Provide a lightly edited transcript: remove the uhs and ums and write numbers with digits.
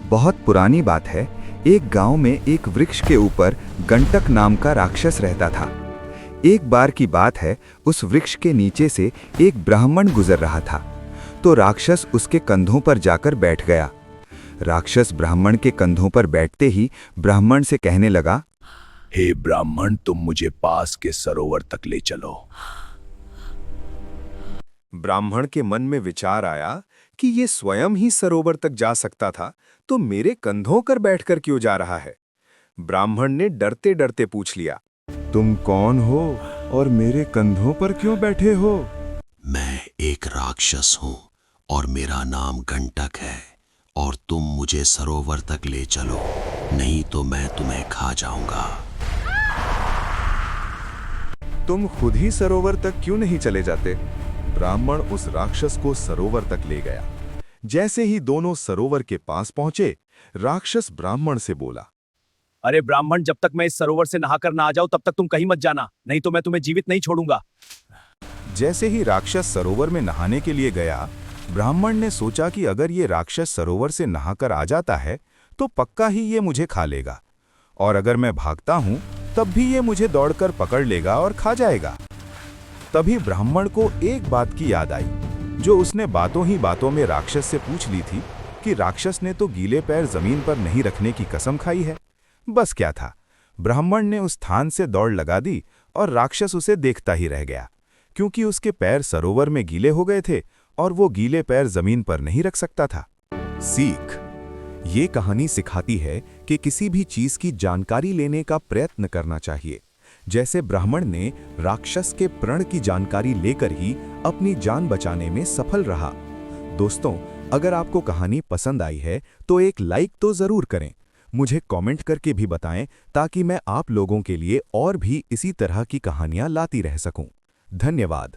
बहुत पुरानी बात है। एक गांव में एक वृक्ष के ऊपर गंटक नाम का राक्षस रहता था। एक बार की बात है, उस वृक्ष के नीचे से एक ब्राह्मण गुजर रहा था, तो राक्षस उसके कंधों पर जाकर बैठ गया। राक्षस ब्राह्मण के कंधों पर बैठते ही ब्राह्मण से कहने लगा, हे ब्राह्मण, तुम मुझे पास के सरोवर तक ले चलो। ब्राह्मण के मन में विचार आया कि ये स्वयं ही सरोवर तक जा सकता था, तो मेरे कंधों पर बैठकर क्यों जा रहा है। ब्राह्मण ने डरते डरते पूछ लिया, तुम कौन हो और मेरे कंधों पर क्यों बैठे हो? मैं एक राक्षस हूँ और मेरा नाम गंटक है, और तुम मुझे सरोवर तक ले चलो, नहीं तो मैं तुम्हें खा जाऊंगा। तुम खुद ही सरोवर तक क्यों नहीं चले जाते? ब्राह्मण उस राक्षस को सरोवर तक ले गया। जैसे ही दोनों सरोवर के पास पहुंचे, राक्षस ब्राह्मण से बोला, अरे ब्राह्मण, जब तक मैं इस सरोवर से नहाकर ना आ जाऊं तब तक तुम कहीं मत जाना, नहीं तो मैं तुम्हें जीवित नहीं छोड़ूंगा। जैसे ही राक्षस सरोवर में नहाने के लिए गया, ब्राह्मण ने सोचा कि अगर ये राक्षस सरोवर से नहाकर आ जाता है तो पक्का ही ये मुझे खा लेगा, और अगर मैं भागता हूं तब भी ये मुझे दौड़कर पकड़ लेगा और खा जाएगा। तभी ब्राह्मण को एक बात की याद आई, जो उसने बातों ही बातों में राक्षस से पूछ ली थी कि राक्षस ने तो गीले पैर जमीन पर नहीं रखने की कसम खाई है। बस क्या था, ब्राह्मण ने उस स्थान से दौड़ लगा दी और राक्षस उसे देखता ही रह गया, क्योंकि उसके पैर सरोवर में गीले हो गए थे और वो गीले पैर जमीन पर नहीं रख सकता था। सीख: ये कहानी सिखाती है कि किसी भी चीज की जानकारी लेने का प्रयत्न करना चाहिए। जैसे ब्राह्मण ने राक्षस के प्रण की जानकारी लेकर ही अपनी जान बचाने में सफल रहा। दोस्तों, अगर आपको कहानी पसंद आई है तो एक लाइक तो जरूर करें। मुझे कमेंट करके भी बताएं, ताकि मैं आप लोगों के लिए और भी इसी तरह की कहानियां लाती रह सकूं। धन्यवाद।